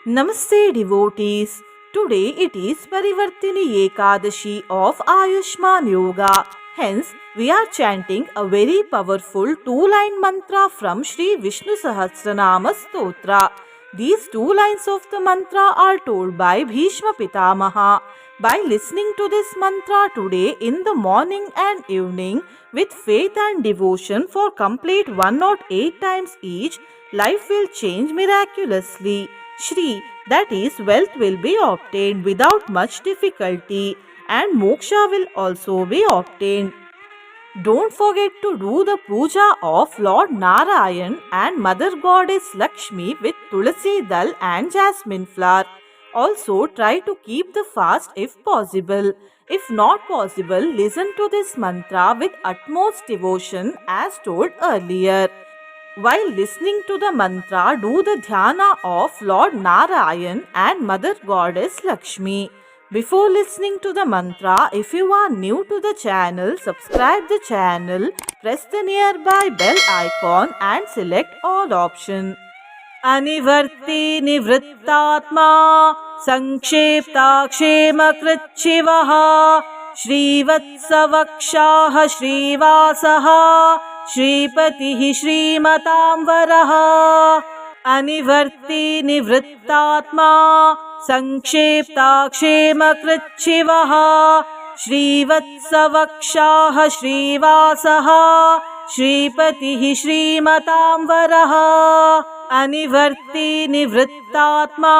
Namaste devotees. Today it is Parivartini Ekadashi of Ayushman Yoga. Hence, we are chanting a very powerful two-line mantra from Sri Vishnu Sahasranama Stotra. These two lines of the mantra are told by Bhishma Pitamaha. By listening to this mantra today in the morning and evening with faith and devotion for complete 108 times each, life will change miraculously. Shri, that is, wealth will be obtained without much difficulty, and moksha will also be obtained. Don't forget to do the puja of Lord Narayan and Mother Goddess Lakshmi with tulsi dal and jasmine flower. Also, try to keep the fast if possible. If not possible, listen to this mantra with utmost devotion as told earlier. While listening to the mantra, do the dhyana of Lord Narayan and Mother Goddess Lakshmi. Before listening to the mantra, if you are new to the channel, subscribe the channel, press the nearby bell icon and select all option. Anivarti nivrittatma Sankshepakshemakritchivaha Shrivatsavakshaha Shrivasaha Shripatihi Shrimatamvaraha Anivarti nivrittatma Sankshepakshemakritchivaha Shrivatsavakshaha Shrivasaha Shripatihi Shrimatamvaraha Anivarti nivrittatma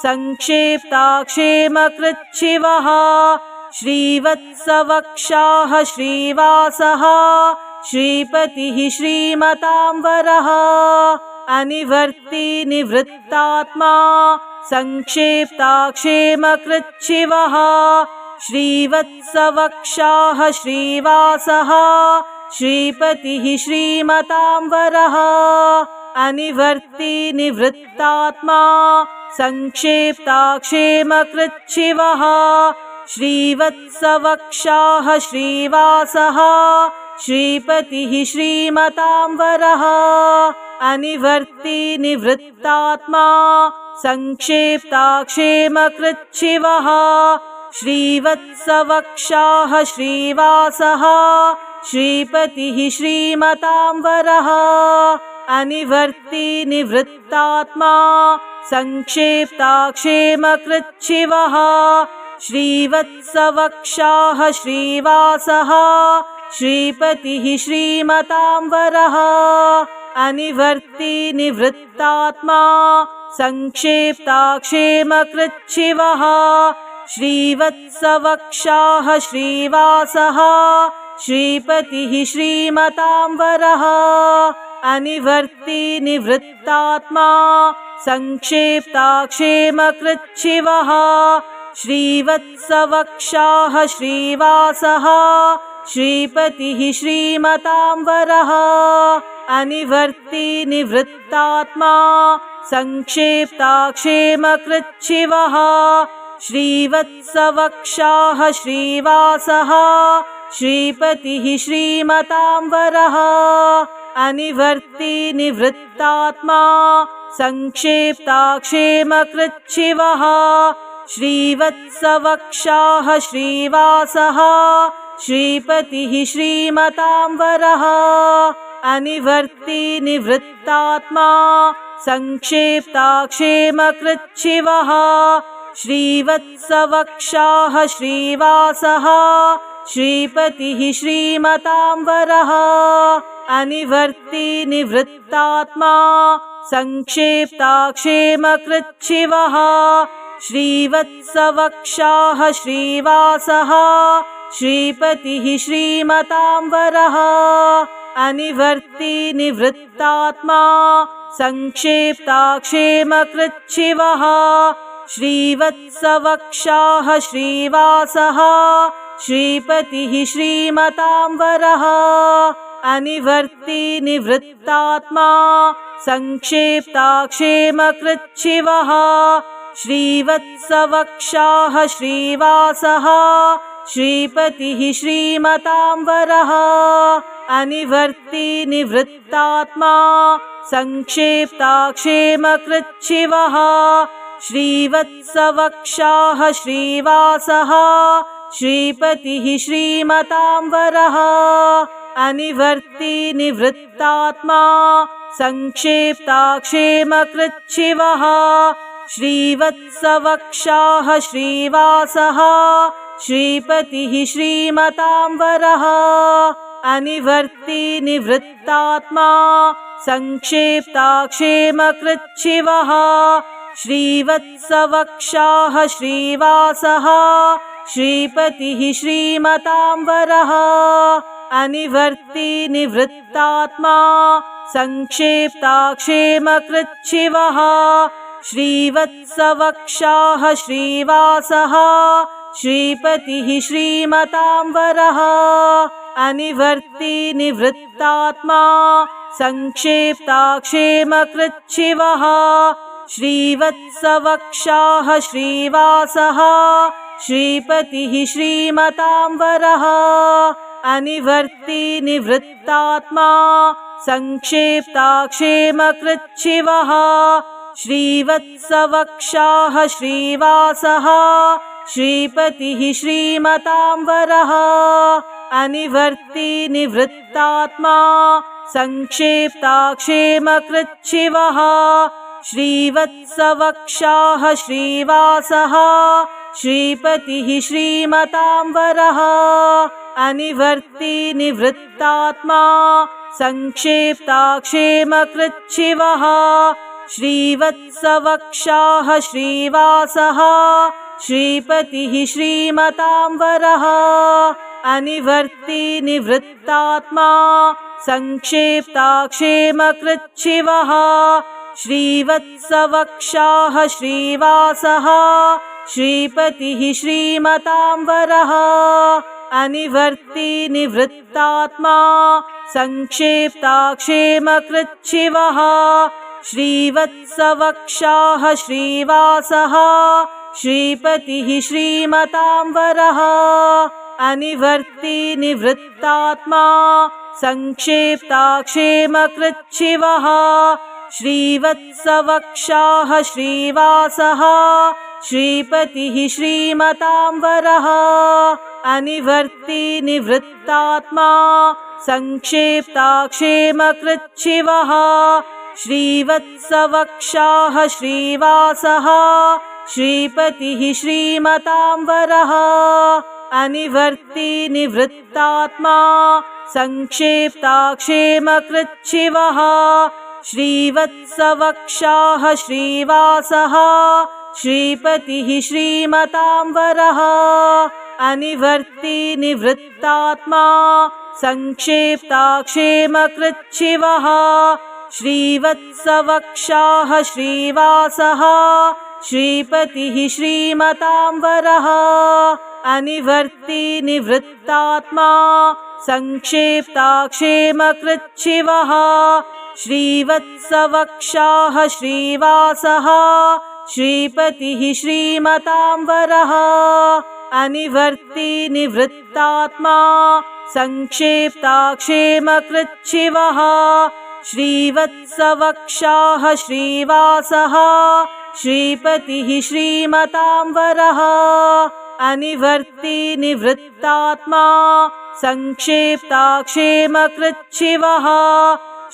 Sankshepakshemakritchivaha Shrivatsavakshaha Shrivasaha Shripatihi Shrimatamvaraha Anivarti nivrittatma Sankshepakshemakritchivaha Shrivatsavakshaha Shrivasaha Shripatihi Shrimatamvaraha Anivarti nivrittatma Sankshepakshemakritchivaha Shrivatsavakshaha Shrivasaha Shripatihi Shrimatamvaraha Anivarti nivrittatma Sankshepakshemakritchivaha Shrivatsavakshaha Shrivasaha Shripatihi Shrimatamvaraha Anivarti nivrittatma Sankshepakshemakritchivaha Shrivatsavakshaha Shrivasaha Shripatihi Shrimatamvaraha Anivarti nivrittatma Sankshepakshemakritchivaha Shrivatsavakshaha Shrivasaha Shripatihi Shrimatamvaraha Anivarti nivrittatma Sankshepakshemakritchivaha Shrivatsavakshaha Shrivasaha Shripatihi Shrimatamvaraha Anivarti nivrittatma Sankshepakshemakritchivaha Shrivatsavakshaha Shrivasaha Shripatihi Shrimatamvaraha Anivarti nivrittatma Sankshepakshemakritchivaha Shrivatsavakshaha Shrivasaha Shripatihi Shrimatamvaraha Anivarti nivrittatma Sankshepakshemakritchivaha Shrivatsavakshaha Shrivasaha Shripatihi Shrimatamvaraha Anivarti nivrittatma Sankshepakshemakritchivaha Shrivatsavakshaha Shrivasaha Shripatihi Shrimatamvaraha Anivarti nivrittatma Sankshepakshemakritchivaha Shrivatsavakshaha Shrivasaha Shripatihi Shrimatamvaraha Anivarti nivrittatma Sankshepakshemakritchivaha Shrivatsavakshaha Shrivasaha Shripatihi Shrimatamvaraha Anivarti nivrittatma Sankshepakshemakritchivaha श्रीवत्सवक्षाः श्रीवासः श्रीपतिः श्रीमताम्बरः अनिवर्ती निवृत्तात्मा संक्षेप्ताक्षेमकृच्छिवः श्रीवत्सवक्षाः श्रीवासः श्रीपतिः श्रीमताम्बरः अनिवर्ती निवृत्तात्मा संक्षेप्ताक्षेमकृच्छिवः श्रीवत्सवक्षाः श्रीवासः श्रीपतिः श्रीमताम्बरः अनिवर्ती निवृत्तात्मा संक्षेप्ताक्षेमकृच्छिवः श्रीवत्सवक्षाः श्रीवासः श्रीपतिः श्रीमताम्बरः अनिवर्ती निवृत्तात्मा संक्षेप्ताक्षेमकृच्छिवः श्रीवत्सवक्षाः श्रीवासः श्रीपतिः श्रीमताम्बरः अनिवर्ती निवृत्तात्मा संक्षेप्ताक्षेमकृच्छिवः श्रीवत्सवक्षाः श्रीवासः श्रीपतिः श्रीमताम्बरः अनिवर्ती निवृत्तात्मा संक्षेप्ताक्षेमकृच्छिवः श्रीवत्सवक्षाः श्रीवासः श्रीपतिः श्रीमताम्बरः अनिवर्ती निवृत्तात्मा संक्षेप्ताक्षेमकृच्छिवः श्रीवत्सवक्षाः श्रीवासः श्रीपतिः श्रीमताम्बरः अनिवर्ती निवृत्तात्मा संक्षेप्ताक्षेमकृच्छिवः श्रीवत्सवक्षाः श्रीवासः श्रीपतिः श्रीमताम्बरः अनिवर्ती निवृत्तात्मा संक्षेप्ताक्षेमकृच्छिवः श्रीवत्सवक्षाः श्रीवासः श्रीपतिः श्रीमताम्बरः अनिवर्ती निवृत्तात्मा संक्षेप्ताक्षेमकृच्छिवः श्रीवत्सवक्षाः श्रीवासः श्रीपतिः श्रीमताम्बरः अनिवर्ती निवृत्तात्मा संक्षेप्ताक्षेमकृच्छिवः श्रीवत्सवक्षाः श्रीवासः श्रीपतिः श्रीमताम्बरः अनिवर्ती निवृत्तात्मा संक्षेप्ताक्षेमकृच्छिवः श्रीवत्सवक्षाः श्रीवासः श्रीपतिः श्रीमताम्बरः अनिवर्ती निवृत्तात्मा संक्षेप्ताक्षेमकृच्छिवः श्रीवत्सवक्षाः श्रीवासः श्रीपतिः श्रीमताम्बरः अनिवर्ती निवृत्तात्मा संक्षेप्ताक्षेमकृच्छिवः श्रीवत्सवक्षाः श्रीवासः श्रीपतिः श्रीमताम्बरः अनिवर्ती निवृत्तात्मा संक्षेप्ताक्षेमकृच्छिवः श्रीवत्सवक्षाः श्रीवासः श्रीपतिः श्रीमताम्बरः अनिवर्ती निवृत्तात्मा संक्षेप्ताक्षेमकृच्छिवः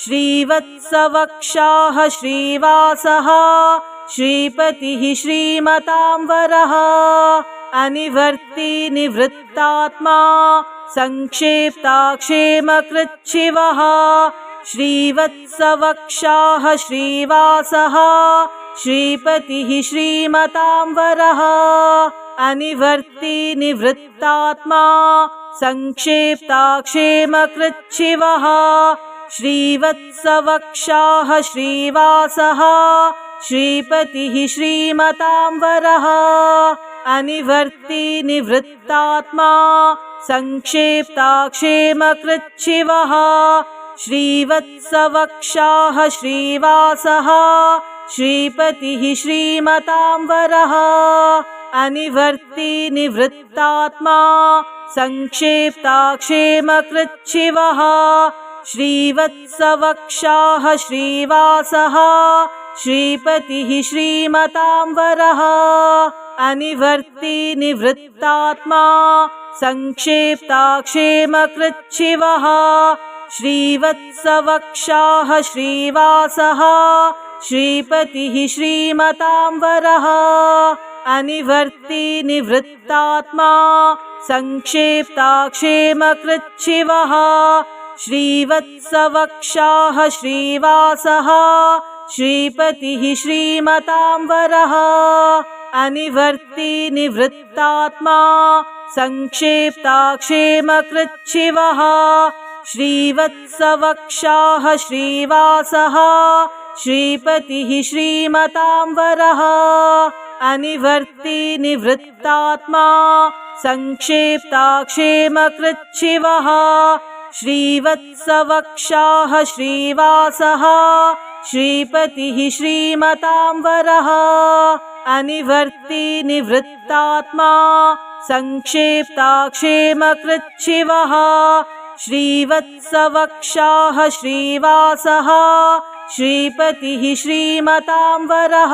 श्रीवत्सवक्षाः श्रीवासः श्रीपतिः श्रीमताम्बरः अनिवर्ती निवृत्तात्मा संक्षेप्ताक्षेमकृच्छिवः श्रीवत्सवक्षाः श्रीवासः श्रीपतिः श्रीमताम्बरः अनिवर्ती निवृत्तात्मा संक्षेप्ताक्षेमकृच्छिवः श्रीवत्सवक्षाः श्रीवासः श्रीपतिः श्रीमताम्बरः अनिवर्ती निवृत्तात्मा संक्षेप्ताक्षेमकृच्छिवः श्रीवत्सवक्षाः श्रीवासः श्रीपतिः श्रीमताम्बरः अनिवर्ती निवृत्तात्मा संक्षेप्ताक्षेमकृच्छिवः श्रीवत्सवक्षाः श्रीवासः श्रीपतिः श्रीमतां वरः अनिवर्ती निवृत्तात्मा संक्षेप्ताक्षेमकृच्छिवः श्रीवत्सवक्षाः श्रीवासः श्रीपतिः श्रीमतां वरः अनिवर्ती निवृत्तात्मा संक्षेप्ताक्षेमकृच्छिवः श्रीवत्सवक्षाः श्रीवासः श्रीपतिः श्रीमतां वरः अनिवर्ती निवृत्तात्मा संक्षेप्ताक्षेमकृच्छिवः श्रीवत्सवक्षाः श्रीवासः श्रीपतिः श्रीमतां वरः अनिवर्ती निवृत्तात्मा संक्षेप्ताक्षेमकृच्छिवः श्रीवत्सवक्षाः श्रीवासः श्रीपतिः श्रीमतां वरः अनिवर्ती निवृत्तात्मा संक्षेप्ताक्षेमकृच्छिवः श्रीवत्सवक्षाः श्रीवासः श्रीपतिः श्रीमतां वरः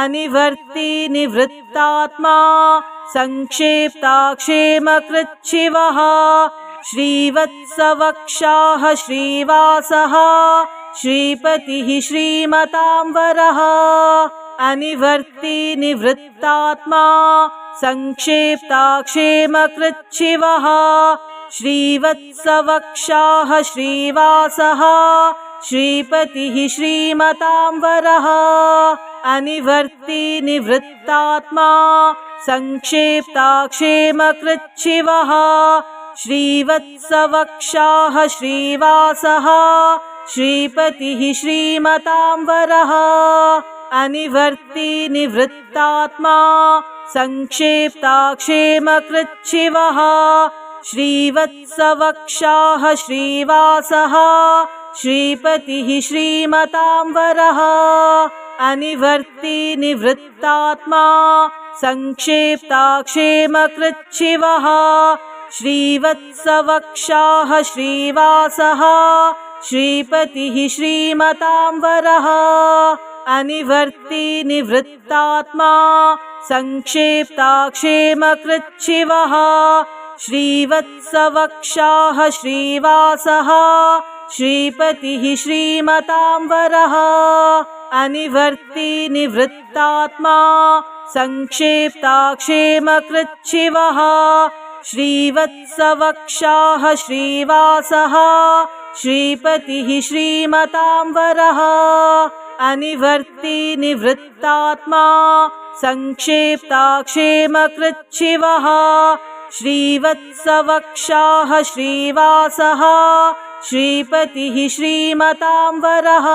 अनिवर्ती निवृत्तात्मा संक्षेप्ताक्षेमकृच्छिवः श्रीवत्सवक्षाः श्रीवासः श्रीपतिः श्रीमतां वरः अनिवर्ती निवृत्तात्मा संक्षेप्ताक्षेमकृच्छिवः श्रीवत्सवक्षाः श्रीवासः श्रीपतिः श्रीमतां वरः अनिवर्ती निवृत्तात्मा संक्षेप्ताक्षेमकृच्छिवः श्रीवत्सवक्षाः श्रीवासः श्रीपतिः श्रीमतां वरः अनिवर्ती निवृत्तात्मा संक्षेप्ताक्षेमकृच्छिवः श्रीवत्सवक्षाः श्रीवासः श्रीपतिः श्रीमतां वरः अनिवर्ती निवृत्तात्मा संक्षेप्ताक्षेमकृच्छिवः श्रीवत्सवक्षाः श्रीवासः श्रीपतिः श्रीमतां वरः अनिवर्ती निवृत्तात्मा संक्षेप्ताक्षेमकृच्छिवः श्रीवत्सवक्षाः श्रीवासः श्रीपतिः श्रीमतां वरः अनिवर्ती निवृत्तात्मा संक्षेप्ताक्षेमकृच्छिवः श्रीवत्सवक्षाः श्रीवासः श्रीपतिः श्रीमतां वरः अनिवर्ती निवृत्तात्मा संक्षेप्ताक्षेमकृच्छिवः श्रीवत्सवक्षाः श्रीवासः श्रीपतिः श्रीमतां वरः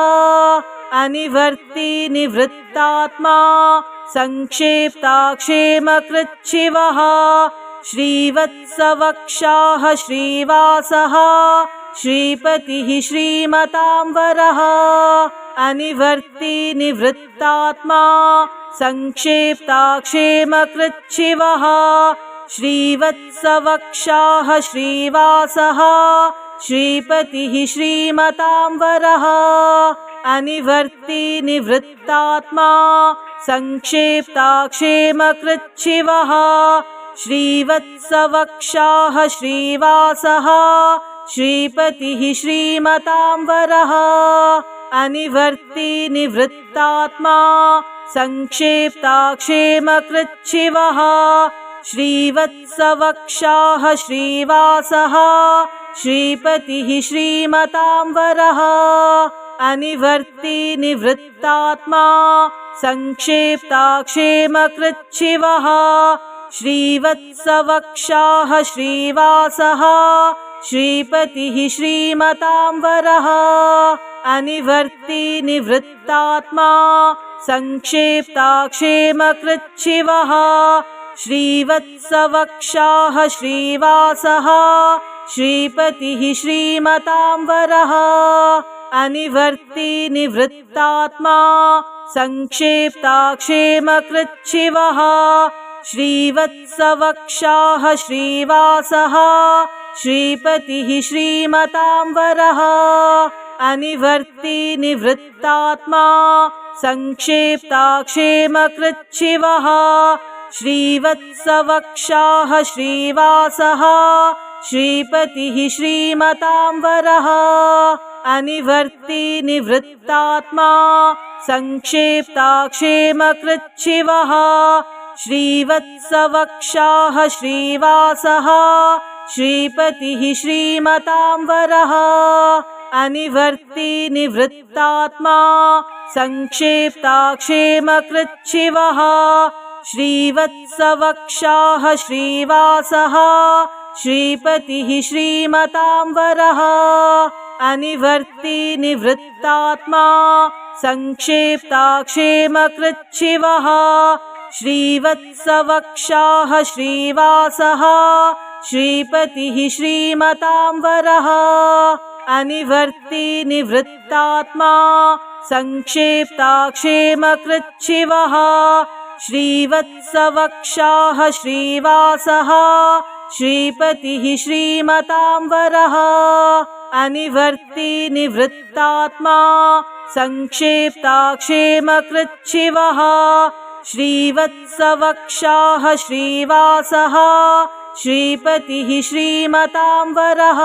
अनिवर्ती निवृत्तात्मा संक्षेप्ताक्षेमकृच्छिवः श्रीवत्सवक्षाः श्रीवासः श्रीपतिः श्रीमतां वरः अनिवर्ती निवृत्तात्मा संक्षेप्ताक्षेमकृच्छिवः श्रीवत्सवक्षाः श्रीवासः श्रीपतिः श्रीमतां वरः अनिवर्ती निवृत्तात्मा संक्षेप्ताक्षेमकृच्छिवः श्रीवत्सवक्षाः श्रीवासः श्रीपतिः श्रीमतां वरः अनिवर्ती निवृत्तात्मा संक्षेप्ताक्षेमकृच्छिवः श्रीवत्सवक्षाः श्रीवासः श्रीपतिः श्रीमतां वरः अनिवर्ती निवृत्तात्मा संक्षेप्ताक्षेमकृच्छिवः श्रीवत्सवक्षाः श्रीवासः श्रीपतिः श्रीमतां वरः अनिवर्ती निवृत्तात्मा संक्षेप्ताक्षेमकृच्छिवः श्रीवत्सवक्षाः श्रीवासः श्रीपतिः श्रीमतां वरः अनिवर्ती निवृत्तात्मा संक्षेप्ताक्षेमकृच्छिवः श्रीवत्सवक्षाः श्रीवासः श्रीपतिः श्रीमतां वरः अनिवर्ति निवृत्तात्मा संक्षेप्ताक्षेमकृच्छिवः श्रीवत्सवक्षाः श्रीवासः श्रीपतिः श्रीमतांवरः अनिवर्ति निवृत्तात्मा संक्षेप्ताक्षेमकृच्छिवः श्रीवत्सवक्षाः श्रीवासः श्रीपतिः श्रीमतांवरः अनिवर्ति निवृत्तात्मा संक्षेप्ताक्षेमकृच्छिवः श्रीवत्सवक्षाः श्रीवासः श्रीपतिः श्रीमतांवरः अनिवर्ति निवृत्तात्मा संक्षेप्ताक्षेमकृच्छिवः श्रीवत्सवक्षाः श्रीवासः श्रीपतिः श्रीमतांवरः अनिवर्ति निवृत्तात्मा संक्षेप्ताक्षेमकृच्छिवः श्रीवत्सवक्षाः श्रीवासः श्रीपतिः श्रीमतांवरः अनिवर्ति निवृत्तात्मा संक्षेप्ताक्षेमकृच्छिवः श्रीवत्सवक्षाः श्रीवासः श्रीपतिः श्रीमतांवरः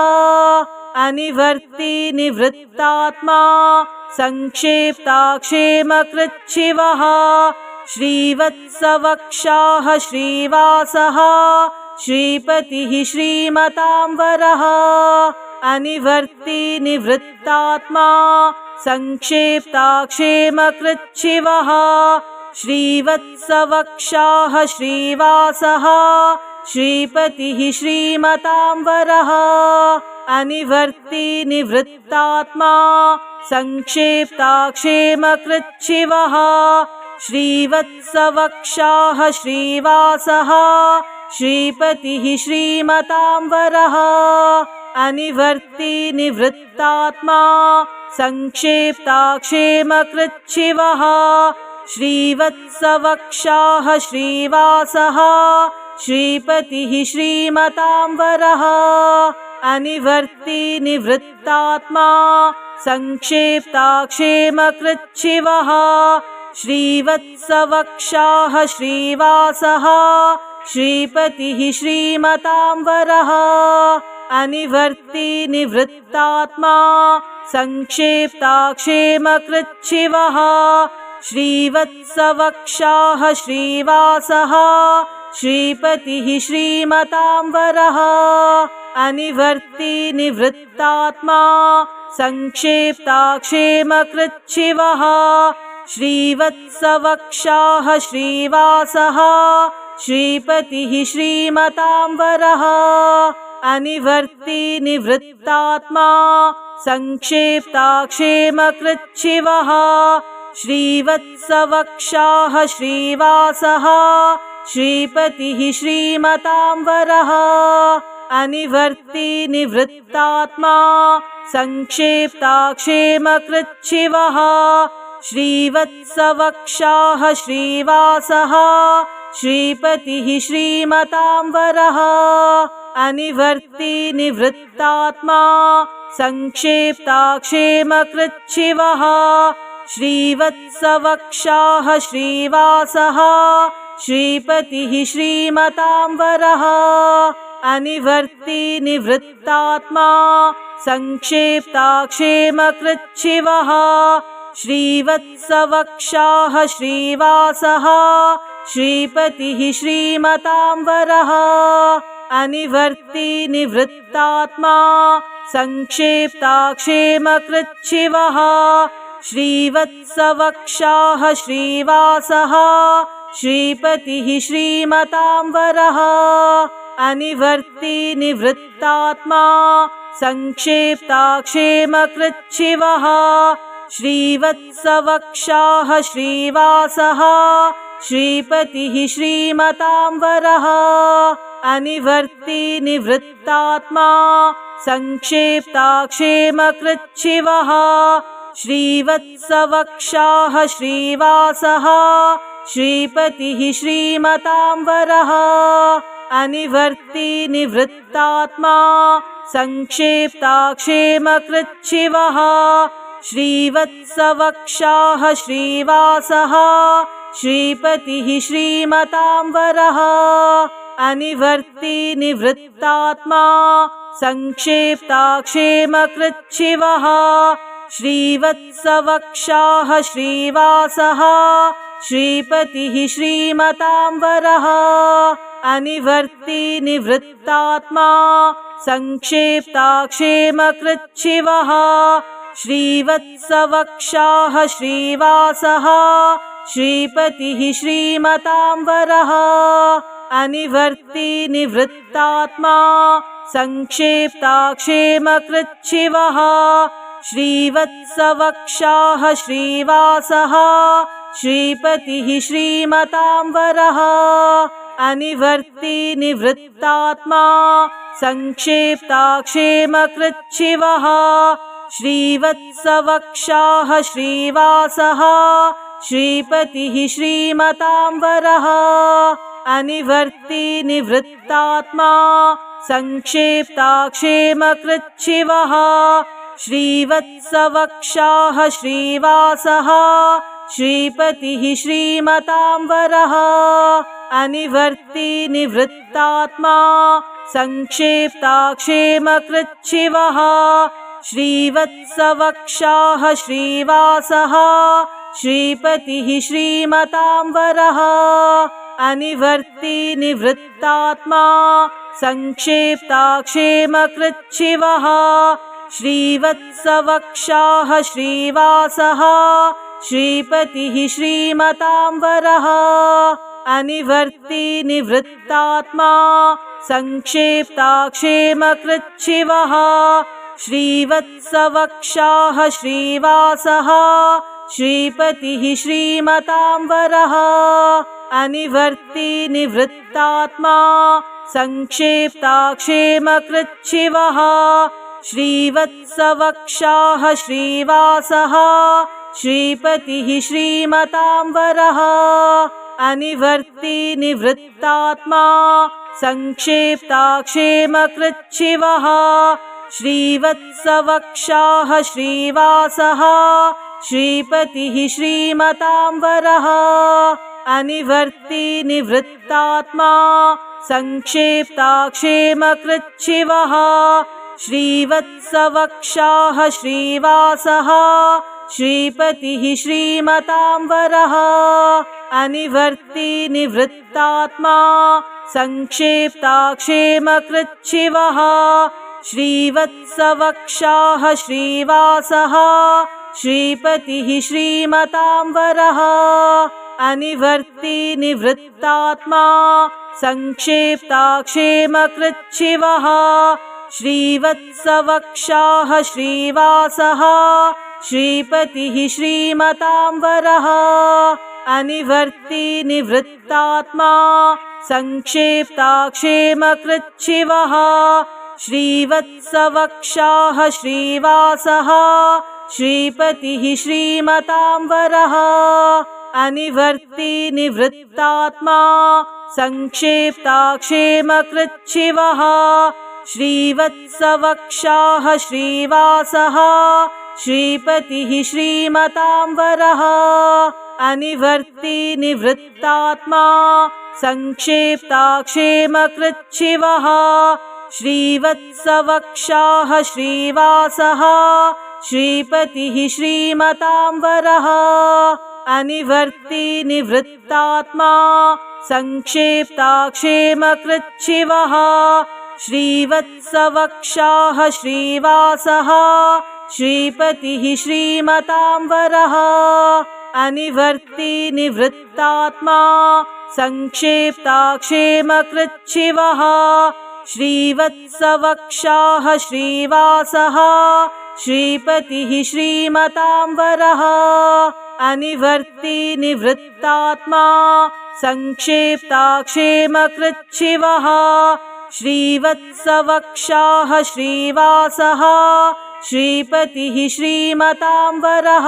अनिवर्ति निवृत्तात्मा संक्षेप्ताक्षेमकृच्छिवः श्रीवत्सवक्षाः श्रीवासः श्रीपतिः श्रीमतांवरः अनिवर्ति निवृत्तात्मा संक्षेप्ताक्षेमकृच्छिवः श्रीवत्सवक्षाः श्रीवासः श्रीपतिः श्रीमतांवरः अनिवर्ति निवृत्तात्मा संक्षेप्ताक्षेमकृच्छिवः श्रीवत्सवक्षाः श्रीवासः श्रीपतिः श्रीमतांवरः अनिवर्ति निवृत्तात्मा संक्षेप्ताक्षेमकृच्छिवः श्रीवत्सवक्षाः श्रीवासः श्रीपतिः श्रीमतांवरः अनिवर्ति निवृत्तात्मा संक्षेप्ताक्षेमकृच्छिवः श्रीवत्सवक्षाः श्रीवासः श्रीपतिः श्रीमतांवरः अनिवर्ति निवृत्तात्मा संक्षेप्ताक्षेमकृच्छिवः श्रीवत्सवक्षाः श्रीवासः श्रीपतिः श्रीमतांवरः अनिवर्ति निवृत्तात्मा संक्षेप्ताक्षेमकृच्छिवः श्रीवत्सवक्षाः श्रीवासः श्रीपतिः श्रीमतांवरः अनिवर्ति निवृत्तात्मा संक्षेप्ताक्षेमकृच्छिवः श्रीवत्सवक्षाः श्रीवासः श्रीपतिः श्रीमतांवरः अनिवर्ति निवृत्तात्मा संक्षेप्ताक्षेमकृच्छिवः श्रीवत्सवक्षाः श्रीवासः श्रीपतिः श्रीमतांवरः अनिवर्ति निवृत्तात्मा संक्षेप्ताक्षेमकृच्छिवः श्रीवत्सवक्षाः श्रीवासः श्रीपतिः श्रीमतांवरः अनिवर्ति निवृत्तात्मा संक्षेप्ताक्षेमकृच्छिवः श्रीवत्सवक्षाः श्रीवासः श्रीपतिः श्रीमतांवरः अनिवर्ति निवृत्तात्मा संक्षेप्ताक्षेमकृच्छिवः श्रीवत्सवक्षाः श्रीवासः श्रीपतिः श्रीमतांवरः अनिवर्ति निवृत्तात्मा संक्षेप्ताक्षेमकृच्छिवः श्रीवत्सवक्षाः श्रीवासः श्रीपतिः श्रीमतांवरः अनिवर्ति निवृत्तात्मा संक्षेप्ताक्षेमकृच्छिवः श्रीवत्सवक्षाः श्रीवासः श्रीपतिः श्रीमतांवरः अनिवर्ति निवृत्तात्मा संक्षेप्ताक्षेमकृच्छिवः श्रीवत्सवक्षाः श्रीवासः श्रीपतिः श्रीमतां वरः अनिवर्ती निवृत्तात्मा संक्षेप्ताक्षेमकृच्छिवः श्रीवत्सवक्षाः श्रीवासः श्रीपतिः श्रीमतां वरः अनिवर्ती निवृत्तात्मा संक्षेप्ताक्षेमकृच्छिवः श्रीवत्सवक्षाः श्रीवासः श्रीपतिः श्रीमतां वरः अनिवर्ती निवृत्तात्मा संक्षेप्ताक्षेमकृच्छिवः श्रीवत्सवक्षाः श्रीवासः श्रीपतिः श्रीमतां वरः अनिवर्ती निवृत्तात्मा संक्षेप्ताक्षेमकृच्छिवः श्रीवत्सवक्षाः श्रीवासः श्रीपतिः श्रीमतां वरः अनिवर्ती निवृत्तात्मा संक्षेप्ताक्षेमकृच्छिवः श्रीवत्सवक्षाः श्रीवासः श्रीपतिः श्रीमतां वरः अनिवर्ती निवृत्तात्मा संक्षेप्ताक्षेमकृच्छिवः श्रीवत्सवक्षाः श्रीवासः श्रीपतिः श्रीमतां वरः अनिवर्ती निवृत्तात्मा संक्षेप्ताक्षेमकृच्छिवः श्रीवत्सवक्षाः श्रीवासः श्रीपतिः श्रीमतां वरः अनिवर्ती निवृत्तात्मा संक्षेप्ताक्षेमकृच्छिवः श्रीवत्सवक्षाः श्रीवासः श्रीपतिः श्रीमतां वरः अनिवर्ती निवृत्तात्मा संक्षेप्ताक्षेमकृच्छिवः श्रीवत्सवक्षाः श्रीवासः श्रीपतिः श्रीमतां वरः अनिवर्ती निवृत्तात्मा संक्षेप्ताक्षेमकृच्छिवः श्रीवत्सवक्षाः श्रीवासः श्रीपतिः श्रीमतां वरः अनिवर्ती निवृत्तात्मा संक्षेप्ताक्षेमकृच्छिवः श्रीवत्सवक्षाः श्रीवासः श्रीपतिः श्रीमतां वरः अनिवर्ती निवृत्तात्मा संक्षेप्ताक्षेमकृच्छिवः श्रीवत्सवक्षाः श्रीवासः श्रीपतिः श्रीमतां वरः अनिवर्ती निवृत्तात्मा संक्षेप्ताक्षेमकृच्छिवः श्रीवत्सवक्षाः श्रीवासः श्रीपतिः श्रीमतां वरः अनिवर्ती निवृत्तात्मा संक्षेप्ताक्षेमकृच्छिवः श्रीवत्सवक्षाः श्रीवासः श्रीपतिः श्रीमतां वरः अनिवर्ती निवृत्तात्मा संक्षेप्ताक्षेमकृच्छिवः श्रीवत्सवक्षाः श्रीवासः श्रीपतिः श्रीमतां वरः अनिवर्ती निवृत्तात्मा संक्षेप्ताक्षेमकृच्छिवः श्रीवत्सवक्षाः श्रीवासः श्रीपतिः श्रीमतां वरः अनिवर्ती निवृत्तात्मा संक्षेप्ताक्षेमकृच्छिवः श्रीवत्सवक्षाः श्रीवासः श्रीपतिः श्रीमतां वरः अनिवर्ती निवृत्तात्मा संक्षेप्ताक्षेमकृच्छिवः श्रीवत्सवक्षाः श्रीवासः श्रीपतिः श्रीमतां वरः अनिवर्ती निवृत्तात्मा संक्षेप्ताक्षेमकृच्छिवः श्रीवत्सवक्षाः श्रीवासः श्रीपतिः श्रीमतां वरः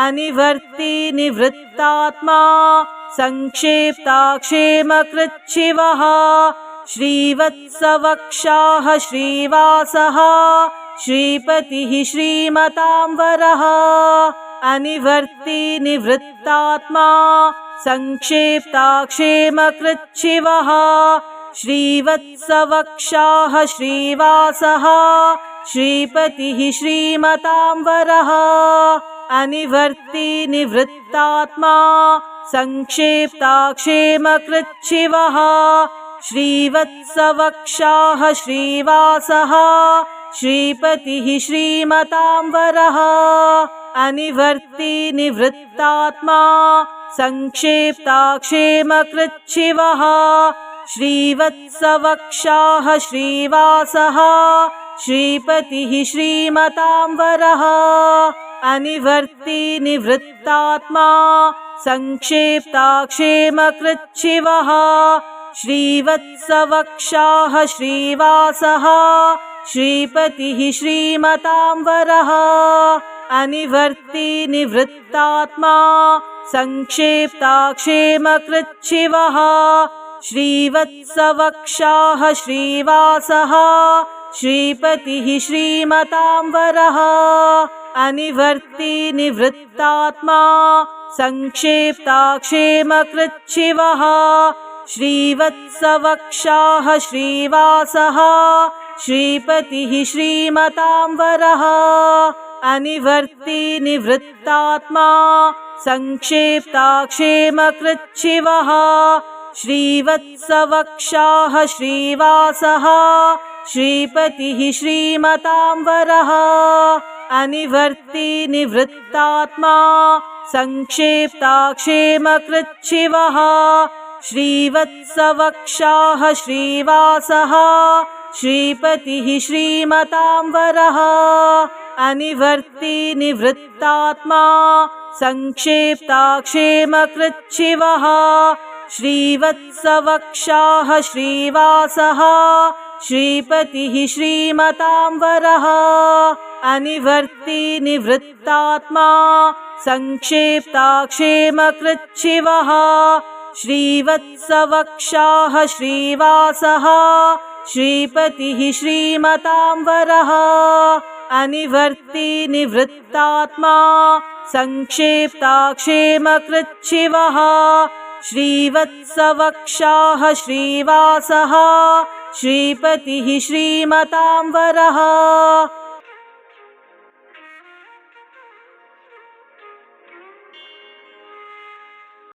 अनिवर्ती निवृत्तात्मा संक्षेप्ताक्षेमकृच्छिवः श्रीवत्सवक्षाः श्रीवासः श्रीपतिः श्रीमतां वरः अनिवर्ती निवृत्तात्मा संक्षेप्ताक्षेमकृच्छिवः श्रीवत्सवक्षाः श्रीवासः श्रीपतिः श्रीमतां वरः अनिवर्ती निवृत्तात्मा संक्षेप्ताक्षेमकृच्छिवः श्रीवत्सवक्षाः श्रीवासः श्रीपतिः श्रीमतां वरः अनिवर्ती निवृत्तात्मा संक्षेप्ताक्षेमकृच्छिवः श्रीवत्सवक्षाः श्रीवासः श्रीपतिः श्रीमतां वरः अनिवर्ती निवृत्तात्मा संक्षेप्ताक्षेमकृच्छिवः श्रीवत्सवक्षाः श्रीवासः श्रीपतिः श्रीमतां वरः अनिवर्ती निवृत्तात्मा संक्षेप्ताक्षेमकृच्छिवः श्रीवत्सवक्षाः श्रीवासः श्रीपतिः श्रीमतां वरः अनिवर्ती निवृत्तात्मा संक्षेप्ताक्षेमकृच्छिवः श्रीवत्सवक्षाः श्रीवासः श्रीपतिः श्रीमतां वरः अनिवर्ती निवृत्तात्मा संक्षेप्ताक्षेमकृच्छिवः श्रीवत्सवक्षाः श्रीवासः श्रीपतिः श्रीमतां वरः अनिवर्ती निवृत्तात्मा संक्षेप्ताक्षेमकृच्छिवः श्रीवत्सवक्षाः श्रीवासः श्रीपतिः श्रीमतां वरः अनिवर्ती निवृत्तात्मा संक्षेप्ताक्षेमकृच्छिवः श्रीवत्सवक्षाः श्रीवासः श्रीपतिः श्रीमतां वरः अनिवर्ती निवृत्तात्मा संक्षेप्ताक्षेमकृच्छिवः श्रीवत्सवक्षाः श्रीवासः श्रीपतिः श्रीमतां वरः अनिवर्ती निवृत्तात्मा संक्षेप्ताक्षेमकृच्छिवः श्रीवत्सवक्षाः श्रीवासः श्रीपतिः श्रीमतां वरः